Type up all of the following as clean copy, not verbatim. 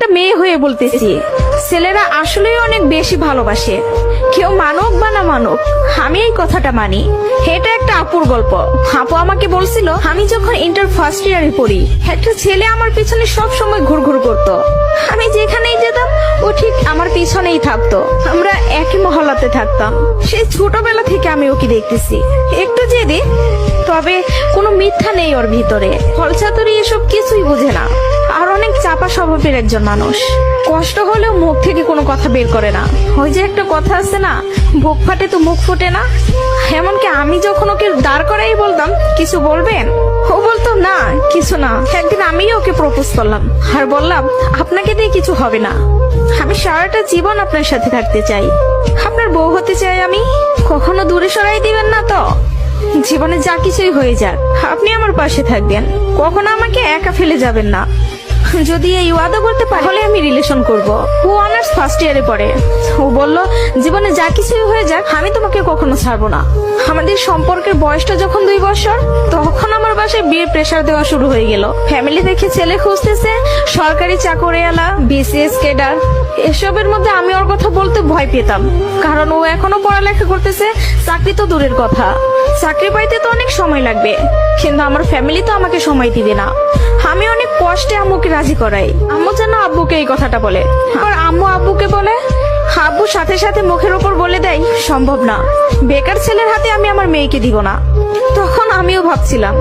একটা মেয়ে হয়ে বলতেছি, ছেলেরা আসলেই অনেক বেশি ভালোবাসে। কেউ মানুক বা না মানুক, আমি এই কথাটা মানি। এটা একটা আপুর গল্প। আপু আমাকে বলছিল, আমি যখন ইন্টার ফার্স্ট ইয়ারে পড়ি, একটা ছেলে আমার পিছনে সব সময় ঘুরঘুর করতো। আমি যেখানেই যেতাম ও ঠিক আমার পিছনেই থাকতো। আমরা একই মহল্লাতে থাকতাম। সেই ছোটবেলা থেকে আমি ওকে দেখতেছি। একটু জেদি, তবে কোনো মিথ্যা নেই ওর ভিতরে। ফলচাতুরি এসব কিছুই বুঝে না, আর অনেক চাপা স্বভাবের একজন মানুষ। কষ্ট হলেও মুখ থেকে কোনো কথা বের করে না। ওই যে একটা কথা আছে না, বুক ফাটে তো মুখ ফোটে না। এমনকি আমি যখন ওকে দাঁড় করাই বলতাম, কিছু বলবেন, ও বলতো না কিছু না। একদিন আমিও ওকে প্রপোজ করলাম আর বললাম, আপনাকে দিয়ে কিছু হবে না, আমি সারাটা জীবন আপনার সাথে থাকতে চাই, আপনার বউ হতে চাই আমি। কখনো দূরে সরাই দিবেন না তো? জীবনে যা কিছুই হয়ে যাক, আপনি আমার পাশে থাকবেন, কখনো আমাকে একা ফেলে যাবেন না। যদি এই ওয়াদা করতে পারি তাহলে আমি রিলেশন করব। ও অনার্স ফার্স্ট ইয়ারে পড়ে। ও বলল, জীবনে যা কিছুই হয়ে যাক আমি তোমাকে কখনো ছাড়বো না। আমাদের সম্পর্কের বয়সটা যখন 2 বছর, তখন আমার বাসায় বিয়ের প্রেসার দেওয়া শুরু হয়ে গেল। ফ্যামিলি দেখে ছেলে খুঁজতেছে, সরকারি চাকরিওয়ালা, বিসিএস ক্যাডার। এসবের মধ্যে আমি ওর কথা বলতে ভয় পেতাম, কারণ ও এখনো পড়ালেখা করতেছে। চাকরি তো দূরের কথা, চাকরি পাইতে তো অনেক সময় লাগবে, কিন্তু আমার ফ্যামিলি তো আমাকে সময় দিবে না। আমি অনেক কষ্টে আম্মুকে রাজি করাই। আম্মু যেন আব্বুকে এই কথাটা বলে, আর আম্মু আব্বুকে বলে। আব্বু সাথে সাথে মুখের উপর বলে দেয়, সম্ভব না, বেকার ছেলের হাতে আমি আমার মেয়েকে দিব না। তখন আমিও ভাবছিলাম,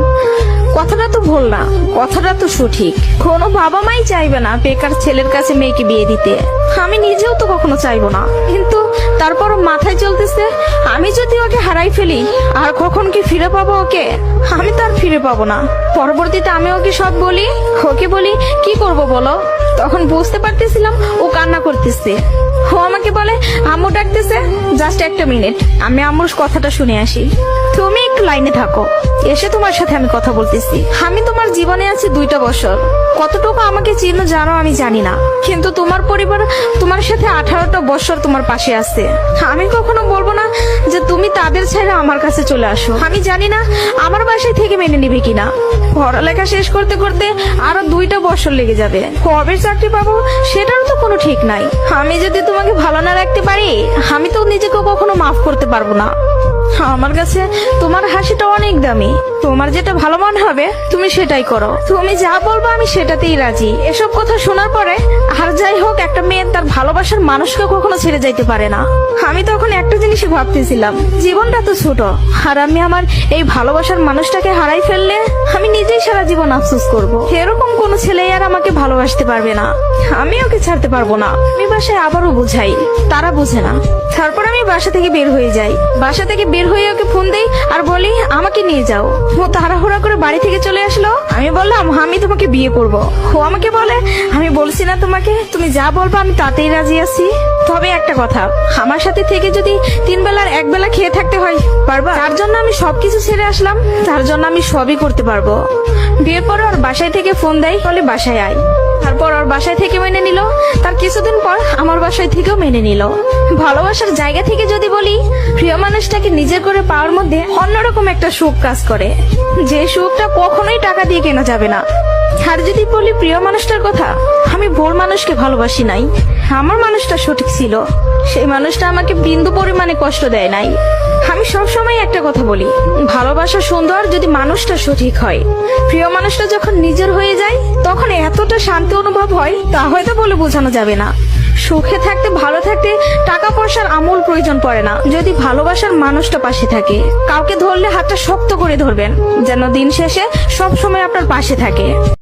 কথাটা তো ভুল না, কথাটা তো সঠিক। কোনো বাবা মাই চাইবে না বেকার ছেলের কাছে মেয়েকে বিয়ে দিতে। আমি নিজেও তো কখনো চাইবো না, কিন্তু তারপরও মাথায় চলতেছে, আমি যদি ওকে হারাই ফেলি আর কখন কি ফিরে পাবো ওকে? আমি তো আর ফিরে পাবো না। পরবর্তীতে আমি ওকে সব বলি, ওকে বলি কি করব বলো। তখন বুঝতে পারতেছিলাম ও কান্না করতেছে। ও আমাকে বলে, আম্মু ডাকতেছে, জাস্ট একটা মিনিট, আমি আম্মুর কথাটা শুনে আসি, তুমি একটু লাইনে থাকো, এসে তোমার সাথে আমি কথা বলতেছি। আমি তোমার জীবনে আছি 2টা বছর, কতটুকু আমাকে চিনো জানো আমি জানি না, কিন্তু তোমার পরিবার তোমার সাথে 18টা বছর তোমার পাশে আছে। আমি কখনো বলবো না যে তুমি তাদের ছেড়ে আমার কাছে চলে আসো। আমি জানি না আমার বাসায় থেকে মেনে নিবে কিনা। পড়ালেখা শেষ করতে করতে আরো 2টা বছর লেগে যাবে, কবে চাকরি পাবো সেটারও তো কোনো ঠিক নাই। আমি যদি তোমাকে ভালো না রাখতে পারি, আমি তো নিজেকে কখনো মাফ করতে পারবো না। আমার কাছে তোমার হাসিটা অনেক দামি, তোমার যেটা ভালো মনে হবে তুমি সেটাই করো। তুমি যা বলবো আমি সেটাতেই রাজি। এসব কথা শোনার পরে, আর যাই হোক, একটা মেয়ে তার ভালোবাসার মানুষকে কখনো ছেড়ে যাইতে পারে না। আমি তখন একটা জিনিসই ভাবতেছিলাম, জীবনটা তো ছোট, আর আমি আমার এই ভালোবাসার মানুষটাকে হারাই ফেললে আমি নিজেই সারা জীবন আফসোস করব। এরকম কোনো ছেলে আর আমাকে ভালোবাসতে পারবে না, আমি ওকে ছাড়তে পারবো না। আমি বাসায় আবারও বুঝাই, তারা বোঝে না। তারপর আমি বাসা থেকে বের হয়ে যাই। বাসা থেকে বের হয়ে ওকে ফোন দেই আর বলি, আমাকে নিয়ে যাও। ও তাড়াহুড়া করে বাড়ি থেকে চলে আসলো। আমি বললাম, আমি তোমাকে বিয়ে করব। ও আমাকে বলে, আমি বলছি না তোমাকে, তুমি যা বলবো আমি তাতেই রাজি আছি। তবে একটা কথা, আমার সাথে থেকে যদি 3 বেলার 1 বেলা খেয়ে থাকতে হয়, পারবা? তার জন্য আমি সবকিছু ছেড়ে আসলাম, তার জন্য আমি সবই করতে পারবো। বিয়ের পরে ওর বাসায় থেকে ফোন দেয়, বলে বাসায় আয়। তারপর ওর বাসায় থেকে মেনে নিল, তার কিছুদিন পর আমার বাসায় থেকেও মেনে নিল। ভালোবাসার জায়গা থেকে যদি বলি, প্রিয় মানুষটাকে নিজের করে পাওয়ার মধ্যে অন্যরকম একটা সুখ কাজ করে, যে সুখটা কখনোই টাকা দিয়ে কেনা যাবে না। আর যদি বলি প্রিয় মানুষটার কথা, আমি ভুল মানুষকে ভালোবাসি নাই, আমার মানুষটা সঠিক ছিল। সেই মানুষটা আমাকে বিন্দু পরিমাণে কষ্ট দেয় নাই। আমি সবসময় একটা কথা বলি, ভালোবাসা সুন্দর যদি মানুষটা সঠিক হয়। প্রিয় মানুষটা যখন নিজের হয়ে যায়, তখন এতটা শান্তি অনুভব হয়, তা হয়তো বলে বোঝানো যাবে না। সুখে থাকতে, ভালো থাকতে টাকা পয়সার আমূল প্রয়োজন পড়ে না, যদি ভালোবাসার মানুষটা পাশে থাকে। কাউকে ধরলে হাতটা শক্ত করে ধরবেন, যেন দিন শেষে সব সময় আপনার পাশে থাকে।